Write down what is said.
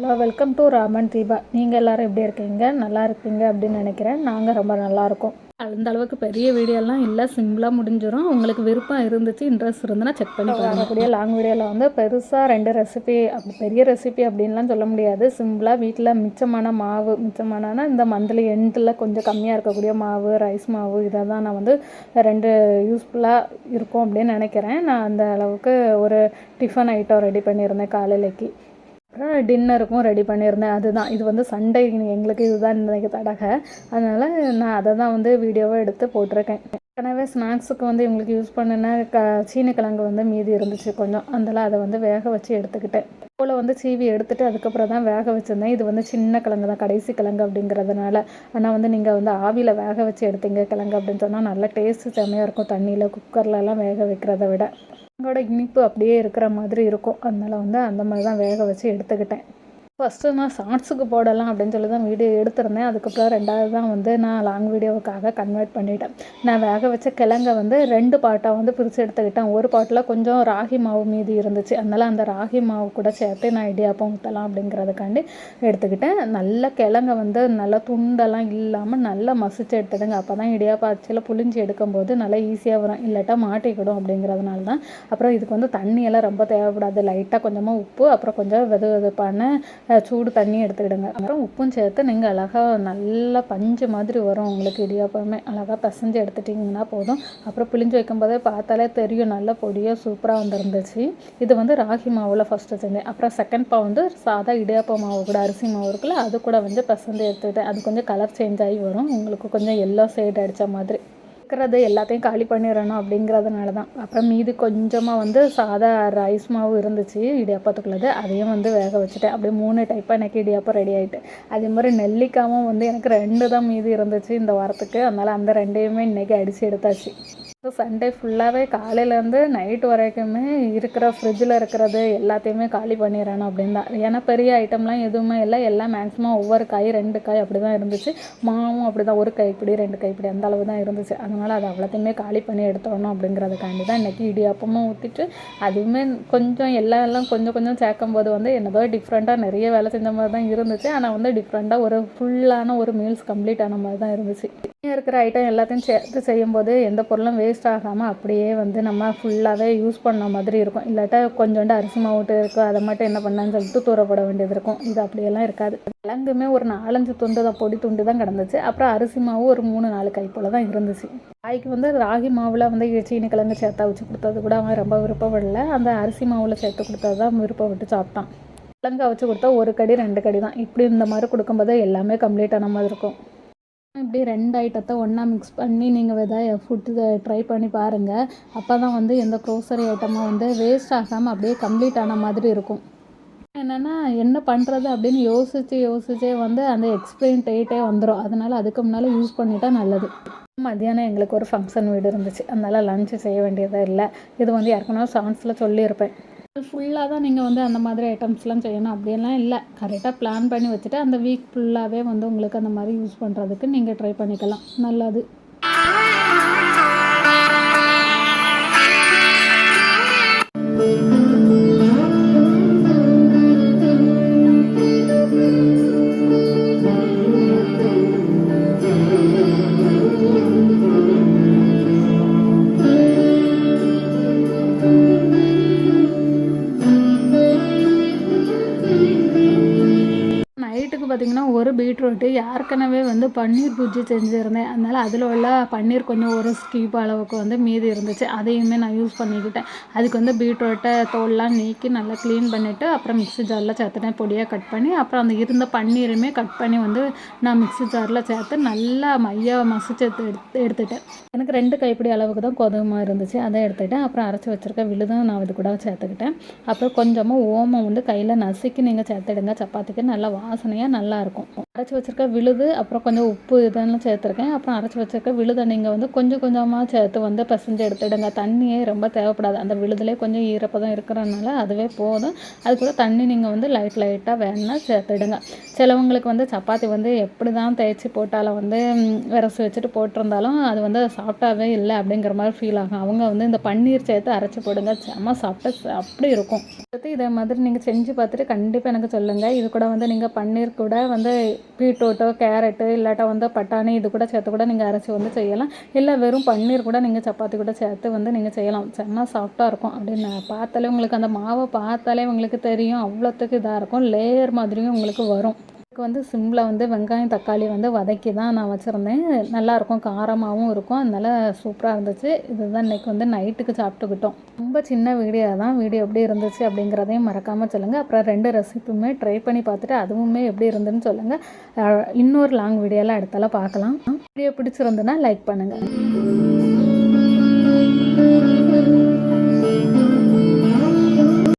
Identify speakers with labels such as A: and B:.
A: Hello, welcome to Raman Deepa. நீங்கள் எல்லோரும் எப்படி இருக்கீங்க? நல்லா இருப்பீங்க அப்படின்னு நினைக்கிறேன். நாங்கள் ரொம்ப நல்லாயிருக்கோம். அந்த அளவுக்கு பெரிய வீடியோலாம் இல்லை, சிம்பிளாக முடிஞ்சிடும். உங்களுக்கு விருப்பம் இருந்துச்சு, இன்ட்ரெஸ்ட் இருந்துன்னா செக் பண்ணி வரக்கூடிய லாங் வீடியோவில் வந்து பெருசாக 2 ரெசிபி, அப்படி பெரிய ரெசிபி அப்படின்லாம் சொல்ல முடியாது. சிம்பிளாக வீட்டில் மிச்சமான மாவு, மிச்சமானா இந்த மந்த்லி எண்டில் கொஞ்சம் கம்மியாக இருக்கக்கூடிய மாவு, ரைஸ் மாவு, இதை தான் நான் வந்து 2 யூஸ்ஃபுல்லாக இருக்கும் அப்படின்னு நினைக்கிறேன். நான் அந்த அளவுக்கு ஒரு டிஃபன் ஐட்டம் ரெடி பண்ணியிருந்தேன் காலையிலைக்கு. அப்புறம் டின்னருக்கும் ரெடி பண்ணியிருந்தேன். அதுதான் இது வந்து சண்டே எங்களுக்கு இதுதான் இன்றைக்கி தடகை. அதனால் நான் அதை தான் வந்து வீடியோவை எடுத்து போட்டிருக்கேன். ஏற்கனவே ஸ்நாக்ஸுக்கு வந்து இவங்களுக்கு யூஸ் பண்ணின சீனிக்கிழங்கு வந்து மீதி இருந்துச்சு கொஞ்சம். அதனால் அதை வந்து வேக வச்சு எடுத்துக்கிட்டேன். போல் வந்து சீவி எடுத்துகிட்டு அதுக்கப்புறம் தான் வேக வச்சுருந்தேன். இது வந்து சின்ன கிழங்கு தான், கடைசி கிழங்கு அப்படிங்கிறதுனால. ஆனால் வந்து நீங்கள் வந்து ஆவியில் வேக வச்சு எடுத்தீங்க கிழங்கு அப்படின்னு சொன்னால் நல்லா டேஸ்ட்டு செம்மையாக இருக்கும். தண்ணியில் குக்கர்லலாம் வேக வைக்கிறத விட அதோட இனிப்பு அப்படியே இருக்கிற மாதிரி இருக்கும். அதனால் வந்து அந்த மாதிரி தான் வேக வச்சு எடுத்துக்கிட்டேன். ஃபஸ்ட்டு நான் ஷார்ட்ஸுக்கு போடலாம் அப்படின்னு சொல்லி தான் வீடியோ எடுத்திருந்தேன். அதுக்கப்புறம் 2வது தான் வந்து நான் லாங் வீடியோவுக்காக கன்வெர்ட் பண்ணிட்டேன். நான் வேக வச்ச கிழங்கை வந்து 2 பார்ட்டாக வந்து பிரித்து எடுத்துக்கிட்டேன். ஒரு பார்ட்டில் கொஞ்சம் ராகி மாவு மீதி இருந்துச்சு. அதனால் அந்த ராகி மாவு கூட சேர்த்து நான் இடியாப்பம் ஊற்றலாம் அப்படிங்கிறதுக்காண்டி எடுத்துக்கிட்டேன். நல்லா கிழங்கை வந்து நல்லா துண்டெல்லாம் இல்லாமல் நல்லா மசிச்சு எடுத்துடுங்க. அப்போ தான் இடியாப்பம் அச்சில் புளிஞ்சு எடுக்கும்போது நல்லா ஈஸியாக வரும், இல்லாட்டா மாட்டிக்கிடும் அப்படிங்கிறதுனால தான். அப்புறம் இதுக்கு வந்து தண்ணியெல்லாம் ரொம்ப தேவைப்படாது. லைட்டாக கொஞ்சமாக உப்பு, அப்புறம் கொஞ்சம் வெதுவெதுப்பான சூடு தண்ணி எடுத்துக்கிடுங்க. அப்புறம் உப்பும் சேர்த்து நீங்கள் அழகாக நல்லா பஞ்சு மாதிரி வரும் உங்களுக்கு இடியாப்பமே. அழகாக பிசைஞ்சு எடுத்துட்டிங்கன்னா போதும். அப்புறம் பிழிஞ்சு வைக்கும்போதே பார்த்தாலே தெரியும், நல்ல பொடியாக சூப்பராக வந்துருந்துச்சு. இது வந்து ராகி மாவில் ஃபஸ்ட்டு செஞ்சேன். அப்புறம் செகண்ட் பாவ் வந்து சாதா இடியாப்ப மாவு கூட, அரிசி மாவு இருக்குல்ல, அது கூட வந்து பிசைஞ்சு எடுத்துக்கிட்டேன். அது கொஞ்சம் கலர் சேஞ்ச் ஆகி வரும், உங்களுக்கு கொஞ்சம் எல்லோ ஷேட் அடித்த மாதிரி. இருக்கிறது எல்லாத்தையும் காலி பண்ணிடணும் அப்படிங்கிறதுனால தான். அப்புறம் மீதி கொஞ்சமாக வந்து சாதா ரைஸ் மாவு இருந்துச்சு இடியாப்பத்துக்குள்ளது, அதையும் வந்து வேக வச்சுட்டேன். அப்படியே 3 டைப்பாக எனக்கு இடியாப்பம் ரெடி ஆகிட்டு. அதே மாதிரி நெல்லிக்காவும் வந்து எனக்கு 2 தான் மீதி இருந்துச்சு இந்த வாரத்துக்கு. அதனால் அந்த 2யுமே இன்றைக்கி அடித்து எடுத்தாச்சு. ஸோ சண்டே ஃபுல்லாகவே காலையிலேருந்து நைட்டு வரைக்குமே இருக்கிற ஃப்ரிட்ஜில் இருக்கிறது எல்லாத்தையுமே காலி பண்ணிடணும் அப்படின்னு தான். ஏன்னா பெரிய ஐட்டம்லாம் எதுவுமே இல்லை, எல்லாம் மேக்ஸிமம் ஒவ்வொரு காய் 2 காய் அப்படி தான் இருந்துச்சு. மாவும் அப்படி தான், 1 கைப்பிடி 2 கைப்பிடி அந்த அளவு தான் இருந்துச்சு. அதனால் அது அவ்வளோத்தையுமே காலி பண்ணி எடுத்துடணும் அப்படிங்கிறதுக்காண்டி தான் இன்றைக்கி இடியாப்பமும் ஊற்றிட்டு அதுவுமே கொஞ்சம் எல்லாம் கொஞ்சம் கொஞ்சம் சேர்க்கும்போது வந்து என்னதோ டிஃப்ரெண்ட்டாக நிறைய வேலை செஞ்ச மாதிரி தான் இருந்துச்சு. ஆனால் வந்து டிஃப்ரெண்ட்டாக ஒரு ஃபுல்லான ஒரு மீல்ஸ் கம்ப்ளீட் ஆன மாதிரி தான் இருந்துச்சு. இருக்கிற ஐட்டம் எல்லாத்தையும் சேர்த்து செய்யும்போது எந்த பொருளும் வேஸ்ட் ஆகாமல் அப்படியே வந்து நம்ம ஃபுல்லாகவே யூஸ் பண்ண மாதிரி இருக்கும். இல்லாட்டா கொஞ்சோண்டு அரிசி மாவுட்டு இருக்கும், அதை மட்டும் என்ன பண்ணான்னு சொல்லிட்டு தூரப்பட வேண்டியது இருக்கும். இது அப்படியெல்லாம் இருக்காது. கிழங்குமே ஒரு 4-5 துண்டு தான், பொடி துண்டு தான் கிடந்துச்சு. அப்புறம் அரிசி மாவு ஒரு 3-4 கை போல் தான் இருந்துச்சு. காய்க்கு வந்து ராகி மாவில் வந்து சீனி கிழங்கு சேர்த்தா வச்சு கொடுத்தது கூட அவன் ரொம்ப விருப்பப்படலை. அந்த அரிசி மாவில் சேர்த்து கொடுத்தது தான் விருப்பப்பட்டு சாப்பிட்டான். கிழங்கு வச்சு கொடுத்தா 1 கடி 2 கடி தான். இப்படி இந்த மாதிரி கொடுக்கும்போது எல்லாமே கம்ப்ளீட் ஆன மாதிரி இருக்கும். இப்படி 2 ஐட்டத்தை ஒன்றா மிக்ஸ் பண்ணி நீங்கள் எதாவது ஃபுட்டு ட்ரை பண்ணி பாருங்கள். அப்போ தான் வந்து எந்த க்ரோசரி ஐட்டமாக வந்து வேஸ்ட் ஆகாமல் அப்படியே கம்ப்ளீட் ஆன மாதிரி இருக்கும். என்னென்னா என்ன பண்ணுறது அப்படின்னு யோசிச்சே வந்து அந்த எக்ஸ்பைரி டேட்டே வந்துடும். அதனால் அதுக்கு முன்னால் யூஸ் பண்ணிட்டா நல்லது. மத்தியானம் எங்களுக்கு ஒரு ஃபங்க்ஷன் வீடு இருந்துச்சு, அதனால் லஞ்சு செய்ய வேண்டியதாக இல்லை. இது வந்து ஏற்கனவே ஷார்ட்ஸில் சொல்லியிருப்பேன். ஃபுல்லாக தான் நீங்கள் வந்து அந்த மாதிரி ஐட்டம்ஸ்லாம் செய்யணும் அப்படின்லாம் இல்லை. கரெக்டாக பிளான் பண்ணி வச்சுட்டு அந்த வீக் ஃபுல்லாகவே வந்து உங்களுக்கு அந்த மாதிரி யூஸ் பண்ணுறதுக்கு நீங்கள் ட்ரை பண்ணிக்கலாம். நல்லது. பார்த்திங்கன்னா ஒரு பீட்ரூட்டு ஏற்கனவே வந்து பன்னீர் பூஜ்ஜி செஞ்சுருந்தேன். அதனால் அதில் உள்ள பன்னீர் கொஞ்சம் ஒரு ஸ்கீப் அளவுக்கு வந்து மீதி இருந்துச்சு. அதையுமே நான் யூஸ் பண்ணிக்கிட்டேன். அதுக்கு வந்து பீட்ரூட்டை தோல்லாம் நீக்கி நல்லா க்ளீன் பண்ணிவிட்டு அப்புறம் மிக்ஸி ஜாரில் சேர்த்துட்டேன், பொடியாக கட் பண்ணி. அப்புறம் அந்த இருந்த பன்னீருமே கட் பண்ணி வந்து நான் மிக்ஸி ஜாரில் சேர்த்து நல்லா மையாக மசிச்சு எடுத்துட்டேன். எனக்கு 2 கைப்பிடி அளவுக்கு தான் கோதுமை இருந்துச்சு, அதை எடுத்துக்கிட்டேன். அப்புறம் அரைச்சி வச்சுருக்க விழுதும் நான் இது கூட சேர்த்துக்கிட்டேன். அப்புறம் கொஞ்சமாக ஓமம் வந்து கையில் நசுக்கி நீங்கள் சேர்த்துடுங்க. சப்பாத்திக்கு நல்லா வாசனையாக நல்லாயிருக்கும். அரைச்சி வச்சுருக்க விழுது அப்புறம் கொஞ்சம் உப்பு இதெல்லாம் சேர்த்துருக்கேன். அப்புறம் அரைச்சி வச்சுருக்க விழுதை நீங்கள் வந்து கொஞ்சம் கொஞ்சமாக சேர்த்து வந்து பிசைஞ்சு எடுத்துடுங்க. தண்ணியே ரொம்ப தேவைப்படாது. அந்த விழுதுலேயே கொஞ்சம் ஈரப்பதம் இருக்கிறனால அதுவே போதும். அது கூட தண்ணி நீங்கள் வந்து லைட்டாக வேணுன்னா சேர்த்துடுங்க. சிலவங்களுக்கு வந்து சப்பாத்தி வந்து எப்படி தான் தேய்ச்சி போட்டாலும் வந்து விரசி வச்சுட்டு போட்டிருந்தாலும் அது வந்து சாஃப்டாகவே இல்லை அப்படிங்கிற மாதிரி ஃபீல் ஆகும். அவங்க வந்து இந்த பன்னீர் சேர்த்து அரைச்சி போடுங்க. செம்ம சாஃப்டாக அப்படி இருக்கும். இதே மாதிரி நீங்கள் செஞ்சு பார்த்துட்டு கண்டிப்பாக எனக்கு சொல்லுங்கள். இது கூட வந்து நீங்கள் பன்னீர் கூட வந்து பீட்ரூட்டோ கேரட்டு இல்லாட்டா வந்து பட்டாணி இது கூட சேர்த்து கூட நீங்கள் அரைச்சி வந்து செய்யலாம். இல்லை வெறும் பன்னீர் கூட நீங்கள் சப்பாத்தி கூட சேர்த்து வந்து நீங்கள் செய்யலாம். செம்ம சாஃப்டாக இருக்கும். அப்படின்னு பார்த்தாலே உங்களுக்கு அந்த மாவை பார்த்தாலே உங்களுக்கு தெரியும். அவ்வளோத்துக்கு இதாக இருக்கும். லேயர் மாதிரியும் உங்களுக்கு வரும். இதுக்கு வந்து சிம்மில் வந்து வெங்காயம் தக்காளி வந்து வதக்கி தான் நான் வச்சுருந்தேன். நல்லாயிருக்கும், காரமாகவும் இருக்கும். அதனால் சூப்பராக இருந்துச்சு. இதுதான் இன்றைக்கி வந்து நைட்டுக்கு சாப்பிட்டுக்கிட்டோம். ரொம்ப சின்ன வீடியோ தான். வீடியோ எப்படி இருந்துச்சு அப்படிங்கிறதையும் மறக்காமல் சொல்லுங்கள். அப்புறம் 2 ரெசிபியுமே ட்ரை பண்ணி பார்த்துட்டு அதுவுமே எப்படி இருந்துன்னு சொல்லுங்கள். இன்னொரு லாங் வீடியோலாம் அடுத்தால பார்க்கலாம். வீடியோ பிடிச்சிருந்துன்னா லைக் பண்ணுங்கள்.